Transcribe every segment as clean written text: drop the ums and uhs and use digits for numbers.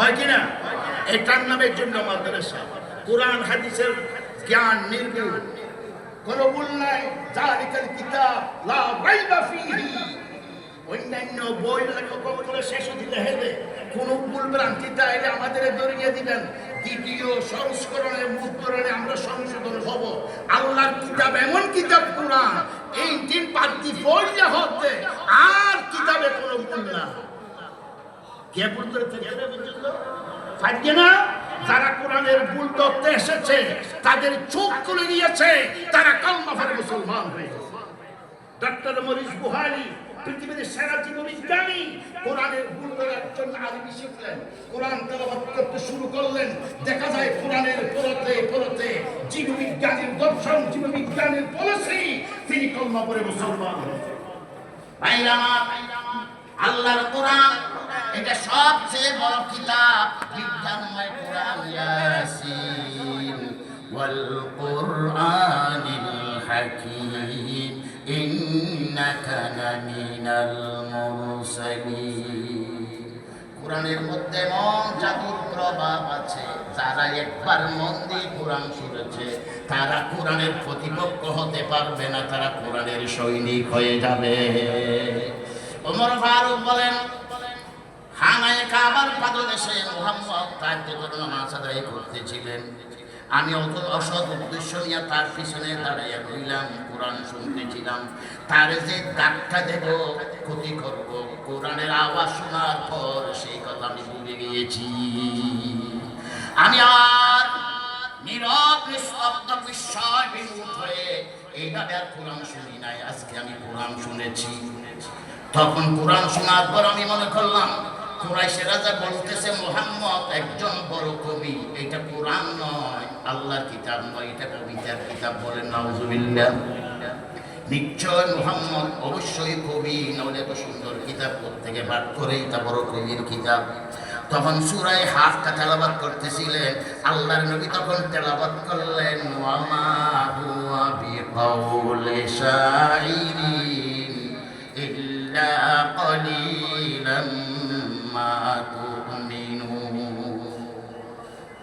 হয় কিনা? এটার নামের জন্য মাদ্রাসা। কোরআন হাদিসের জ্ঞান নির্ভুল, কোনো ভুল নাই। জালিকাল কিতাব লা রাইবা ফীহি। অন্যান্য বই লেখকগুলো শেষ দিলে হেলে কোনো ভুল ভ্রান্তিতে এলে আমাদের ধরিয়ে দিবেন। দ্বিতীয় সংস্করণে মুদ্রণে আমরা সংশোধন হব। আল্লাহর কিতাব এমন কিতাব কোরআন, এই দিন পাতি পড়লে হতে আর কিতাবে কোনো ভুল না। কে ভুল করে থেকে পর্যন্ত পারবে না। যারা কোরআনের ভুল ধরতে এসেছে তাদের চোখ খুলে দিয়েছে, তারা কালমা পড়ে মুসলমান হয়ে গেছে। ডক্টর মরিস বুহারি পৃথিবীর সেরা জীববিজ্ঞানী, কোরআনের ভুল ধরার জন্য আরবি শিখলেন, কোরআন তেলাওয়াত করতে শুরু করলেন। দেখা যায় কোরআনের পড়তে পড়তে জীববিজ্ঞানীর দর্শন, জীববিজ্ঞানীর পলিসি, তিনি কালমা পড়ে মুসলমান হয়েছে। ভাইরা আল্লাহর কোরআন এটা সবচেয়ে বড় কিতাব, বিজ্ঞানময় কোরআন। ইয়াসিন ওয়াল কুরআনিল হাকীম ইন্নাকা লামিনাল মুরসালিন। কোরআনের মধ্যে এমন জাদুর প্রভাব আছে, যারা একবার মন দিয়ে কোরআন শুনেছে তারা কোরআনের প্রতিপক্ষ হতে পারবে না, তারা কোরআনের সৈনিক হয়ে যাবে। ওমর ফারুক বলেন, হানায়ে কাবার পাদদেশে মুহাম্মদ তাহাজ্জুদের নামাজ আদায় করতেছিলেন। আমি অসৎ উদ্দেশ্য নিয়ে তার পিছনে দাঁড়াইয়া রইলাম, কোরআন শুনতেছিলাম। তার যে ধাক্কা দেব, ক্ষতি করব, কোরআনের আওয়াজ শোনার পর সেই কথা আমি ভুলে গিয়েছি। আমি আর নীরব নিস্তব্ধ বিস্ময় বিমূঢ় হয়ে এইভাবে আর কোরআন শুনি নাই। আজকে আমি কোরআন শুনেছি। তখন কোরআন শোনার পর আমি মনে করলাম, কুরাইশের রাজা বলতেছে মুহাম্মদ একজন বড় কবি, এটা কোরআন নয়, আল্লাহর কিতাব নয়, এটা কবিতার কিতাব। বলেন নাউজুবিল্লাহ। নিশ্চয় মুহাম্মদ অবশ্যই কবি, নইলে এত সুন্দর কিতাব কোত্থেকে পাঠ করে, এটা বড় কবির কিতাব। তখন সূরা হাক্কা তেলাওয়াত করতেছিলেন, আল্লাহর নবী তখন তেলাওয়াত করলেন, ওয়া মা হুয়া বিকাউলি শাইরিন ইল্লা কলিলাম মা তুমিনুন।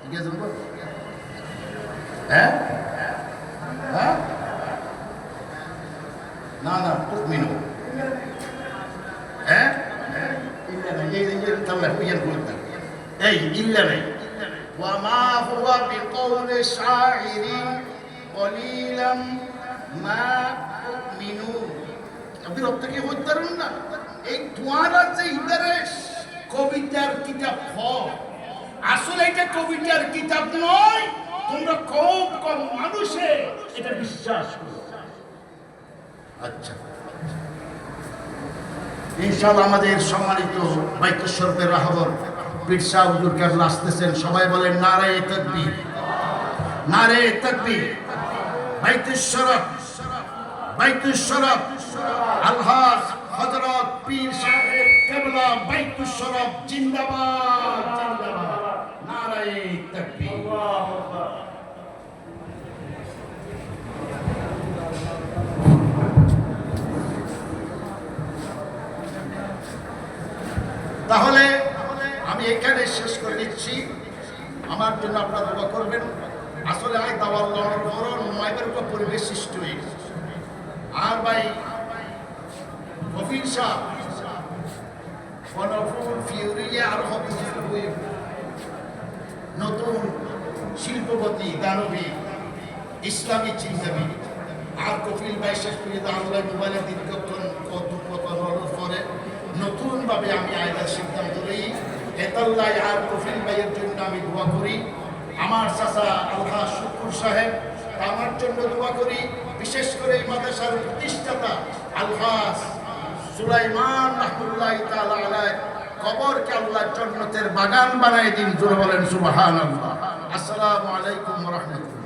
ঠিক আছে বল, হ্যাঁ হ্যাঁ না না তুমিনু, হ্যাঁ ইল্লা না, এই তামলা কুইয়ান বলতে এই ইল্লা নাই। ওয়া মা হুয়া বিকাউলি শাইরিন কলিলাম মা তুমিনুন। আপনি রক্ত কি হইতে পারেন না? এই তোমারা যে ইন্টারেস্ট কবিতার কিতাব আসলে এটা কবিতার কিতাব নয়। তোমরা খুব কম মানুষে এটা বিশ্বাস করো। আচ্ছা, ইনশাআল্লাহ আমাদের সম্মানিত বাইতুল শরীফের রাহবর পীর শাহ হুজুর কেবলা আসতেছেন। সবাই বলেন নারায়ে তাকবীর, নারায়ে তাকবীর। বাইতুল শরীফ, বাইতুল শরীফ আলহাজ হযরত পীর সাহেব কেবলা বাইতুল শরীফ জিন্দাবাদ, জিন্দাবাদ, নারায়ে তাকবীর। তাহলে আমি এখানে শেষ করে দিচ্ছি। আমার জন্য আপনারা দোয়া করবেন। আসলে আই দাওয়াল্লাহর মরণ মাইবের উপর পরিবেশ সৃষ্টি হয়ে গেছে। আর ভাই কফিল শাহ ফনফুল ফিউরিয়া আর নতুন শিল্পপতি, দানবী, ইসলামী চিন্তাবিদ আর কফিল ভাই শেষ করে আল্লাহ মোবাইলের দীর্ঘক্ষণ কথোপকথন হওয়ার পরে নতুনভাবে আমি আয়দার সিদ্ধান্ত নিই। এতাল্লাহ আর কফিল ভাইয়ের জন্য আমি দোয়া করি। আমার চাচা আলহাজ শুকুর সাহেব, আমার জন্য দোয়া করি। বিশেষ করে এই মাদ্রাসার প্রতিষ্ঠাতা আলহাজ সুলাইমান রাহমাতুল্লাহি তাআলা আলাইহি কবরকে আল্লাহ জান্নাতের বাগান বানায় দিন। জোরে বলেন সুবহানাল্লাহ। আসসালামু আলাইকুম ওয়া রাহমাতুল্লাহ।